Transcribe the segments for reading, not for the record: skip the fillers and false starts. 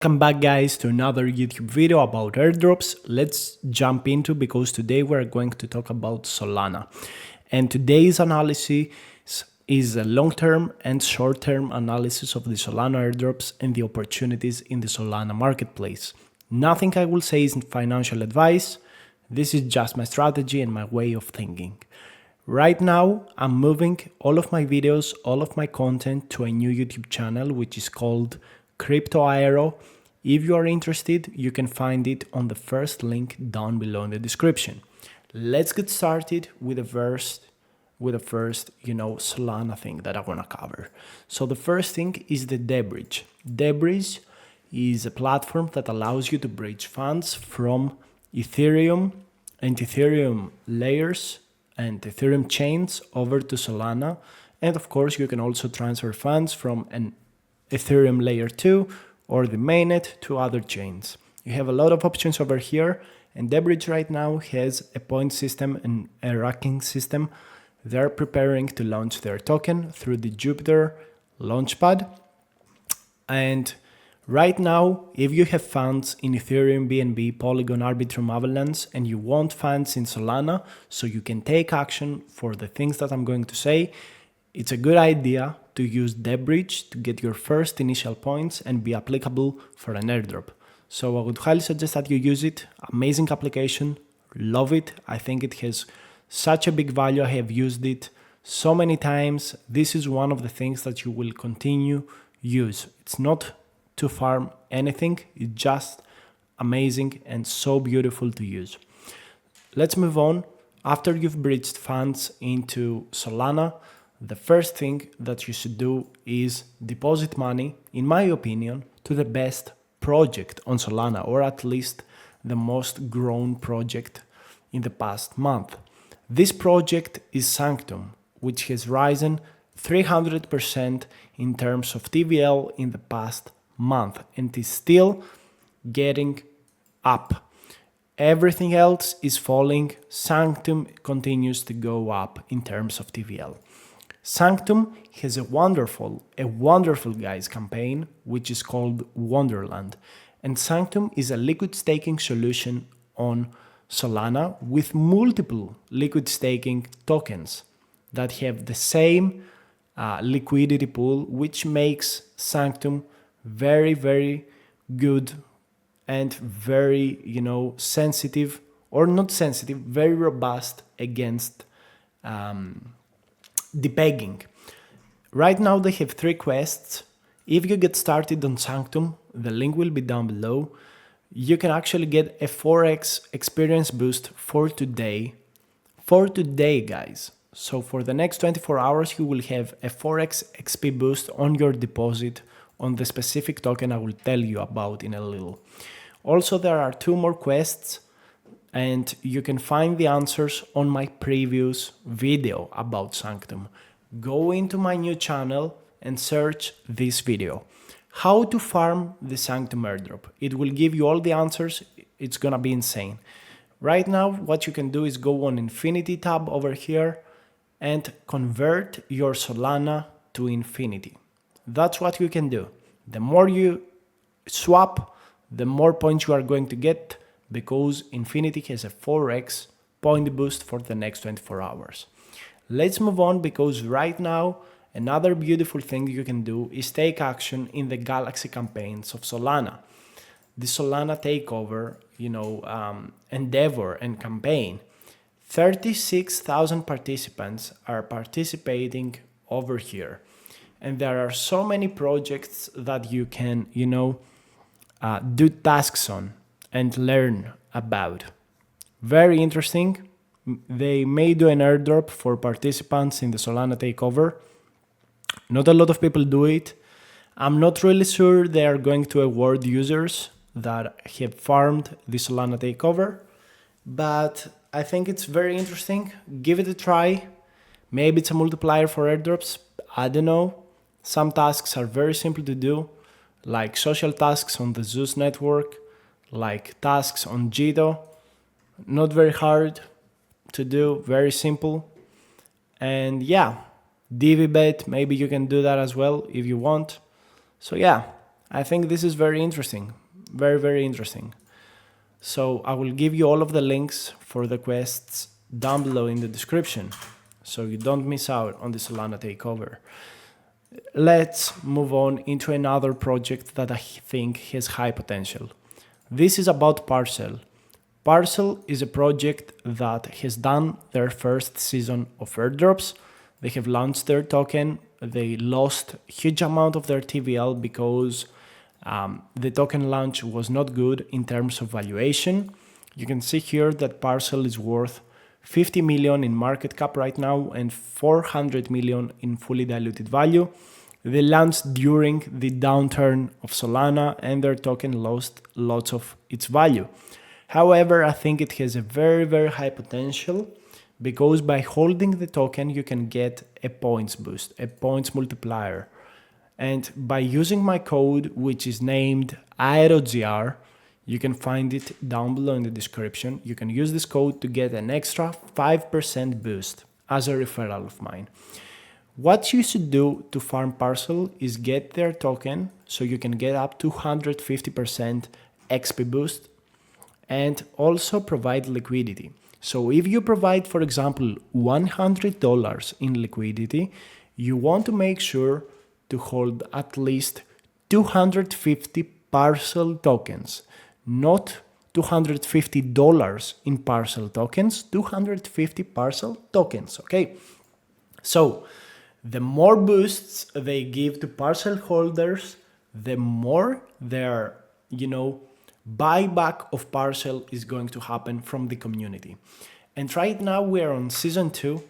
Welcome back guys to another YouTube video about airdrops. Let's jump into because today we're going to talk about Solana. And today's analysis is a long-term and short-term analysis of the Solana airdrops and the opportunities in the Solana marketplace. Nothing I will say is financial advice. This is just my strategy and my way of thinking. Right now, I'm moving all of my videos, all of my content to a new YouTube channel, which is called Crypto. If you are interested, you can find it on the first link down below in the description. Let's get started with the first, Solana thing that I want to cover. So the first thing is the Debridge. Debridge is a platform that allows you to bridge funds from Ethereum and Ethereum layers and Ethereum chains over to Solana. And of course, you can also transfer funds from an Ethereum layer 2 or the mainnet to other chains. You have a lot of options over here, and Debridge right now has a point system and a racking system. They're preparing to launch their token through the Jupiter launchpad. And right now, if you have funds in Ethereum, BNB, Polygon, Arbitrum, Avalanche, and you want funds in Solana so you can take action for the things that I'm going to say, it's a good idea to use Debridge to get your first initial points and be applicable for an airdrop. So I would highly suggest that you use it. Amazing application, love it. I think it has such a big value. I have used it so many times. This is one of the things that you will continue use. It's not to farm anything, it's just amazing and so beautiful to use. Let's move on. After you've bridged funds into Solana, the first thing that you should do is deposit money, in my opinion, to the best project on Solana, or at least the most grown project in the past month. This project is Sanctum, which has risen 300% in terms of TVL in the past month and is still getting up. Everything else is falling. Sanctum continues to go up in terms of TVL. Sanctum has a wonderful guys campaign, which is called Wonderland. And Sanctum is a liquid staking solution on Solana with multiple liquid staking tokens that have the same liquidity pool, which makes Sanctum very, very good and very, sensitive, or not sensitive, very robust against depegging. Right now they have 3 quests. If you get started on Sanctum, the link will be down below. You can actually get a 4x experience boost for today. For today, guys. So for the next 24 hours, you will have a 4x XP boost on your deposit on the specific token I will tell you about in a little. Also, there are 2 more quests, and you can find the answers on my previous video about Sanctum. Go into my new channel and search this video. How to farm the Sanctum airdrop. It will give you all the answers. It's gonna be insane. Right now, what you can do is go on Infinity tab over here and convert your Solana to Infinity. That's what you can do. The more you swap, the more points you are going to get, because Infinity has a 4x point boost for the next 24 hours. Let's move on, because right now another beautiful thing you can do is take action in the Galaxy campaigns of Solana. The Solana Takeover, endeavor and campaign. 36,000 participants are participating over here. And there are so many projects that you can, do tasks on and learn about. Very interesting. They may do an airdrop for participants in the Solana Takeover. Not a lot of people do it. I'm not really sure they are going to award users that have farmed the Solana Takeover, but I think it's very interesting. Give it a try. Maybe it's a multiplier for airdrops. I don't know. Some tasks are very simple to do, like social tasks on the Zeus network, like tasks on Zeta. Not very hard to do, very simple. And yeah, DVBet, maybe you can do that as well if you want. So yeah, I think this is very interesting, very interesting. So I will give you all of the links for the quests down below in the description, so you don't miss out on the Solana Takeover. Let's move on into another project that I think has high potential. This is about Parcel. Parcel is a project that has done their first season of airdrops. They have launched their token. They lost a huge amount of their TVL because the token launch was not good in terms of valuation. You can see here that Parcel is worth 50 million in market cap right now and 400 million in fully diluted value. They launched during the downturn of Solana and their token lost lots of its value. However, I think it has a very high potential because by holding the token you can get a points boost, a points multiplier. And by using my code, which is named AeroGR, you can find it down below in the description. You can use this code to get an extra 5% boost as a referral of mine. What you should do to farm Parcel is get their token so you can get up to 150% XP boost and also provide liquidity. So if you provide, for example, $100 in liquidity, you want to make sure to hold at least 250 Parcel tokens, not $250 in Parcel tokens, 250 Parcel tokens, okay? So the more boosts they give to Parcel holders, the more their, buyback of Parcel is going to happen from the community. And right now we are on season 2.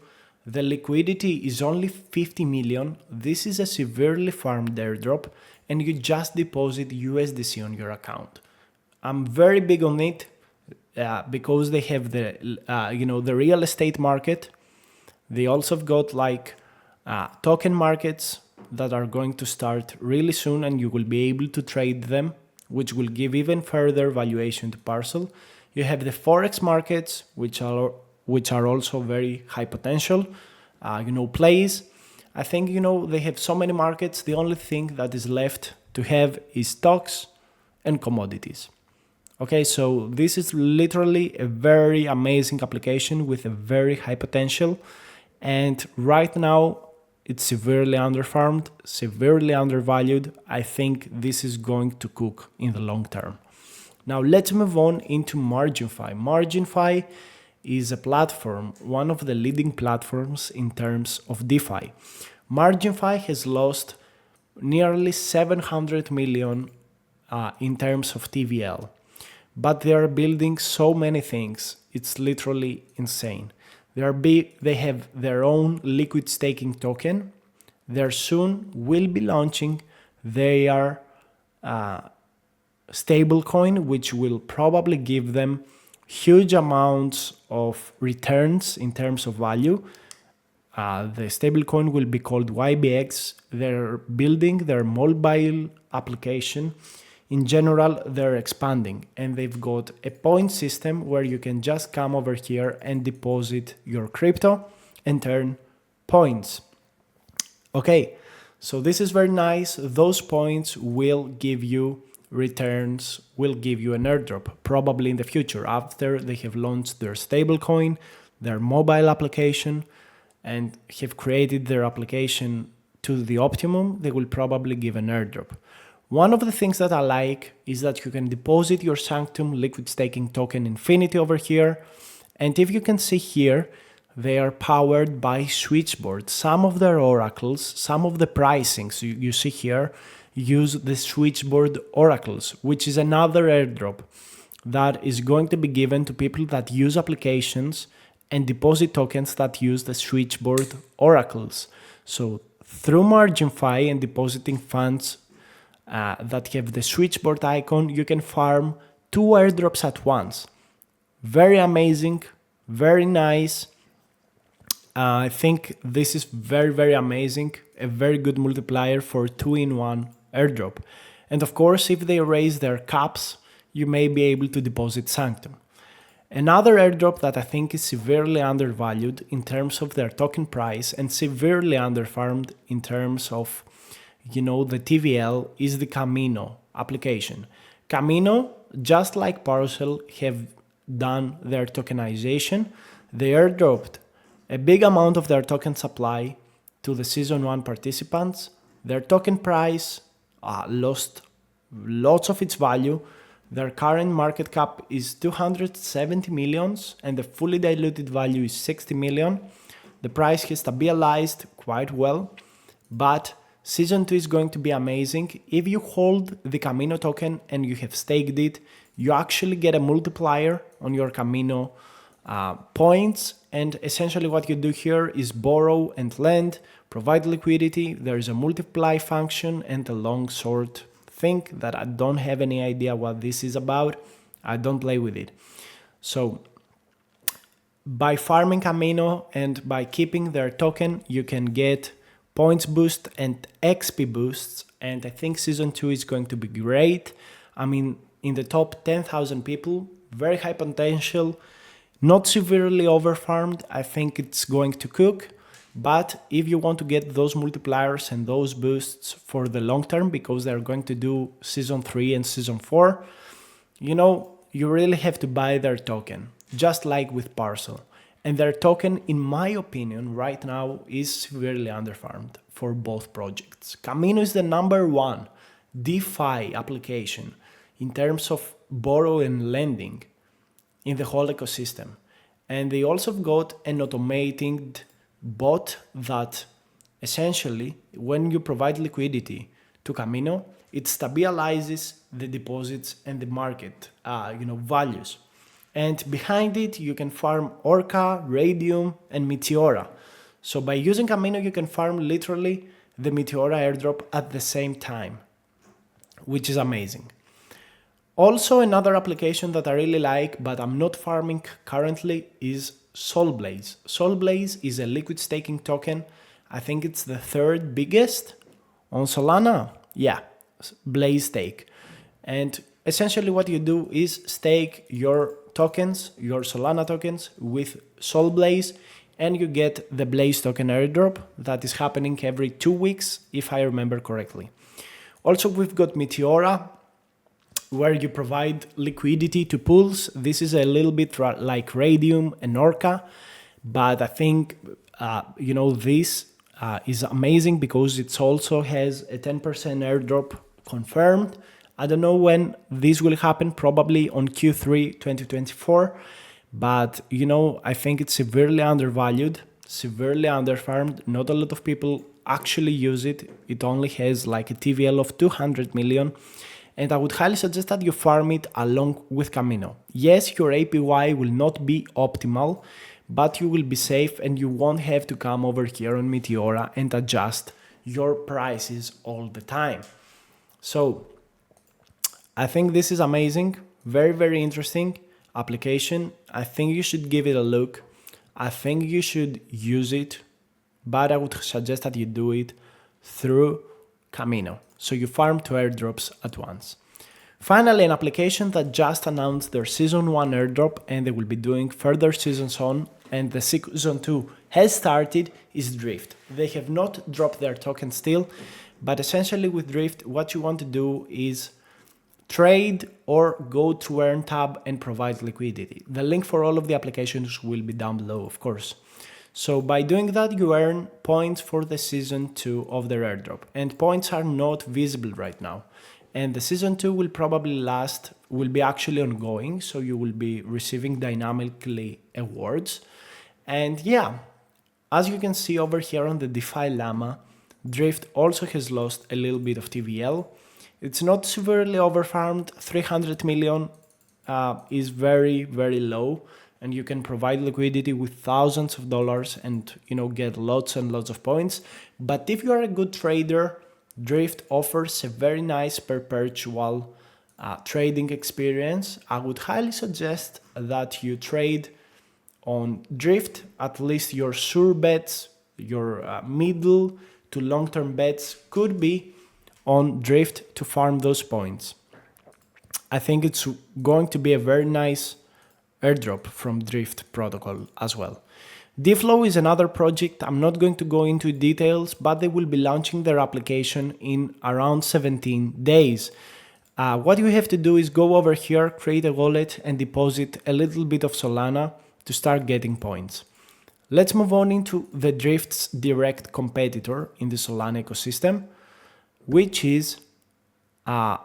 The liquidity is only 50 million. This is a severely farmed airdrop and you just deposit USDC on your account. I'm very big on it because they have the real estate market. They also have got token markets that are going to start really soon and you will be able to trade them, which will give even further valuation to Parcel. You have the forex markets, which are also very high potential, plays. I think, they have so many markets. The only thing that is left to have is stocks and commodities. Okay, so this is literally a very amazing application with a very high potential. And right now, it's severely underfarmed, severely undervalued. I think this is going to cook in the long term. Now let's move on into Marginfi. Marginfi is a platform, one of the leading platforms in terms of DeFi. Marginfi has lost nearly 700 million in terms of TVL, but they are building so many things. It's literally insane. They have their own liquid staking token. They soon will be launching their stablecoin, which will probably give them huge amounts of returns in terms of value. The stablecoin will be called YBX. They're building their mobile application. In general, they're expanding and they've got a point system where you can just come over here and deposit your crypto and earn points. Okay, so this is very nice. Those points will give you returns, will give you an airdrop probably in the future after they have launched their stablecoin, their mobile application, and have created their application to the optimum. They will probably give an airdrop. One of the things that I like is that you can deposit your Sanctum liquid staking token Infinity over here. And if you can see here, they are powered by Switchboard. Some of their oracles, some of the pricings you see here use the Switchboard oracles, which is another airdrop that is going to be given to people that use applications and deposit tokens that use the Switchboard oracles. So through Marginfi and depositing funds that have the Switchboard icon, you can farm 2 airdrops at once. Very amazing, very nice. I think this is very amazing, a very good multiplier for 2-in-1 airdrop. And of course, if they raise their caps, you may be able to deposit Sanctum. Another airdrop that I think is severely undervalued in terms of their token price and severely underfarmed in terms of the TVL is the Camino application. Camino, just like Parcel, have done their tokenization. They airdropped a big amount of their token supply to the Season 1 participants. Their token price lost lots of its value. Their current market cap is 270 millions and the fully diluted value is 60 million. The price has stabilized quite well, but Season 2 is going to be amazing. If you hold the Camino token and you have staked it, you actually get a multiplier on your Camino points. And essentially what you do here is borrow and lend, provide liquidity. There is a multiply function and a long short thing that I don't have any idea what this is about. I don't play with it. So by farming Camino and by keeping their token, you can get points boost and XP boosts. And I think Season 2 is going to be great. I mean, in the top 10,000 people, very high potential, not severely overfarmed. I think it's going to cook. But if you want to get those multipliers and those boosts for the long term, because they're going to do Season 3 and Season 4, you really have to buy their token, just like with Parcel. And their token, in my opinion, right now is severely underfarmed for both projects. Camino is the #1 DeFi application in terms of borrow and lending in the whole ecosystem. And they also got an automated bot that essentially, when you provide liquidity to Camino, it stabilizes the deposits and the market values. And behind it, you can farm Orca, Radium, and Meteora. So by using Camino, you can farm literally the Meteora airdrop at the same time, which is amazing. Also, another application that I really like, but I'm not farming currently, is SolBlaze. SolBlaze is a liquid staking token. I think it's the 3rd biggest on Solana. Yeah, Blaze stake. And essentially what you do is stake your tokens, your Solana tokens with SolBlaze, and you get the Blaze token airdrop that is happening every 2 weeks, if I remember correctly. Also, we've got Meteora, where you provide liquidity to pools. This is a little bit like Radium and Orca, but I think, this is amazing because it also has a 10% airdrop confirmed. I don't know when this will happen, probably on Q3 2024, but I think it's severely undervalued, severely underfarmed. Not a lot of people actually use it. It only has like a TVL of 200 million. And I would highly suggest that you farm it along with Camino. Yes, your APY will not be optimal, but you will be safe and you won't have to come over here on Meteora and adjust your prices all the time. So I think this is amazing. Very, very interesting application. I think you should give it a look. I think you should use it, but I would suggest that you do it through Camino. So you farm 2 airdrops at once. Finally, an application that just announced their Season 1 airdrop and they will be doing further seasons on, and the Season 2 has started, is Drift. They have not dropped their token still, but essentially with Drift, what you want to do is trade or go to Earn tab and provide liquidity. The link for all of the applications will be down below, of course. So by doing that, you earn points for the Season 2 of their airdrop. And points are not visible right now. And the Season 2 will probably will be actually ongoing. So you will be receiving dynamically awards. And yeah, as you can see over here on the DeFi Llama, Drift also has lost a little bit of TVL. It's not severely overfarmed. 300 million is very, very low. And you can provide liquidity with thousands of dollars and get lots and lots of points. But if you are a good trader, Drift offers a very nice perpetual trading experience. I would highly suggest that you trade on Drift. At least your sure bets, your middle to long-term bets could be on Drift to farm those points. I think it's going to be a very nice airdrop from Drift protocol as well. Dflow is another project. I'm not going to go into details, but they will be launching their application in around 17 days. What you have to do is go over here, create a wallet and deposit a little bit of Solana to start getting points. Let's move on into the Drift's direct competitor in the Solana ecosystem, which is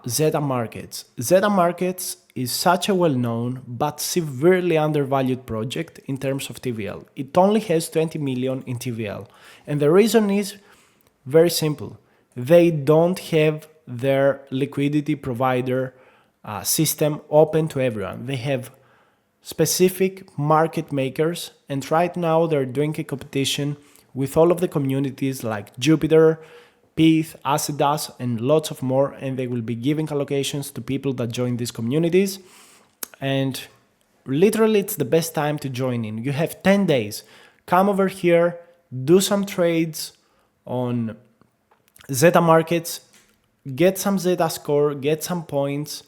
Zeta Markets. Zeta Markets is such a well-known but severely undervalued project in terms of TVL. It only has 20 million in TVL. And the reason is very simple. They don't have their liquidity provider system open to everyone. They have specific market makers, and right now they're doing a competition with all of the communities like Jupiter, Pith, Acidas, and lots of more, and they will be giving allocations to people that join these communities. And literally it's the best time to join in. You have 10 days. Come over here, do some trades on Zeta Markets, get some Zeta score, get some points,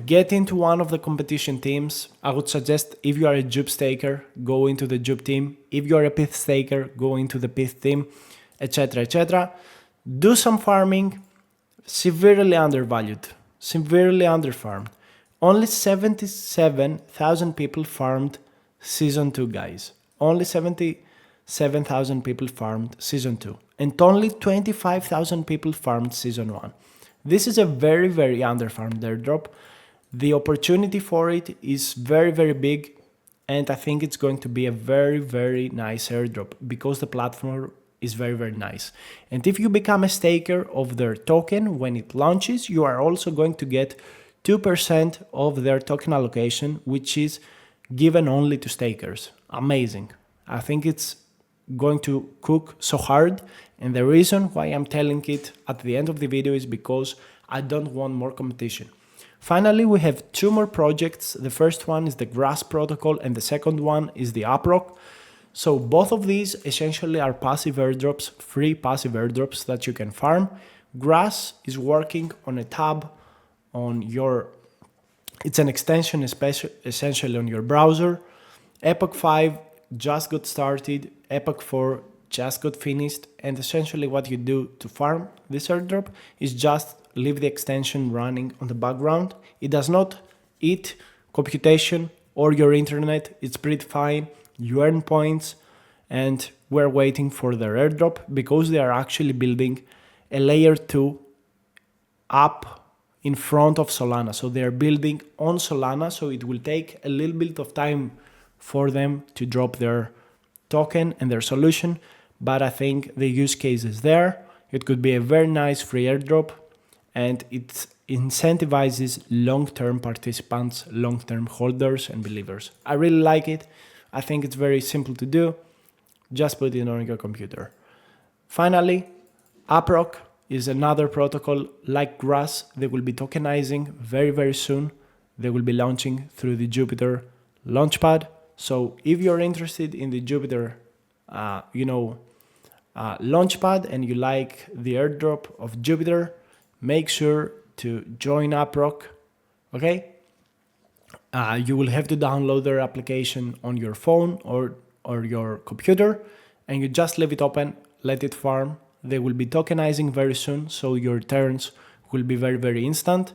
get into one of the competition teams. I would suggest if you are a Jup staker, go into the Jup team. If you are a Pith staker, go into the Pith team, etc, etc. Do some farming. Severely undervalued, severely underfarmed. Only 77,000 people farmed Season 2, guys. Only 77,000 people farmed Season 2. And only 25,000 people farmed Season 1. This is a very, very underfarmed airdrop. The opportunity for it is very, very big. And I think it's going to be a very, very nice airdrop because the platform is very, very nice. And if you become a staker of their token when it launches, you are also going to get 2% of their token allocation, which is given only to stakers. Amazing. I think it's going to cook so hard. And the reason why I'm telling it at the end of the video is because I don't want more competition. Finally, we have two more projects. The first one is the Grass protocol and the second one is the Uprock. So both of these essentially are passive airdrops, free passive airdrops that you can farm. Grass is working on a tab on your, it's an extension essentially on your browser. Epoch 5 just got started, Epoch 4 just got finished, and essentially what you do to farm this airdrop is just leave the extension running on the background. It does not eat computation or your internet, it's pretty fine. You earn points, and we're waiting for their airdrop because they are actually building a layer 2 app in front of Solana. So they're building on Solana, so it will take a little bit of time for them to drop their token and their solution, but I think the use case is there. It could be a very nice free airdrop, and it incentivizes long-term participants, long-term holders and believers. I really like it. I think it's very simple to do. Just put it on your computer. Finally, Uprock is another protocol like Grass. They will be tokenizing very, very soon. They will be launching through the Jupiter Launchpad. So if you're interested in the Jupiter, Launchpad and you like the airdrop of Jupiter, make sure to join Uprock, okay? You will have to download their application on your phone or your computer, and you just leave it open, let it farm. They will be tokenizing very soon, so your returns will be very, very instant.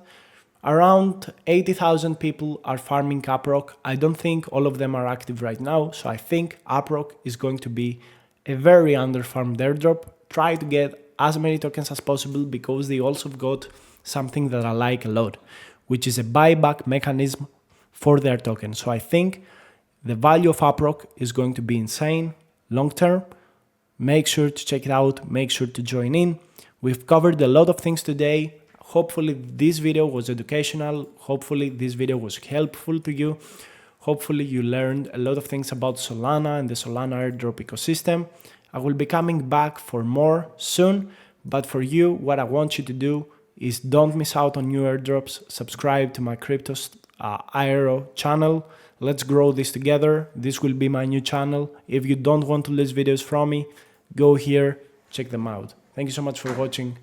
Around 80,000 people are farming Uprock. I don't think all of them are active right now, so I think Uprock is going to be a very underfarmed airdrop. Try to get as many tokens as possible because they also got something that I like a lot, which is a buyback mechanism for their token. So I think the value of Uprock is going to be insane long term. Make sure to check it out. Make sure to join in. We've covered a lot of things today. Hopefully this video was educational. Hopefully this video was helpful to you. Hopefully you learned a lot of things about Solana and the Solana airdrop ecosystem. I will be coming back for more soon, but for you, what I want you to do is don't miss out on new airdrops. Subscribe to my Crypto Aero channel. Let's grow this together. This will be my new channel. If you don't want to lose videos from me, go here, check them out. Thank you so much for watching.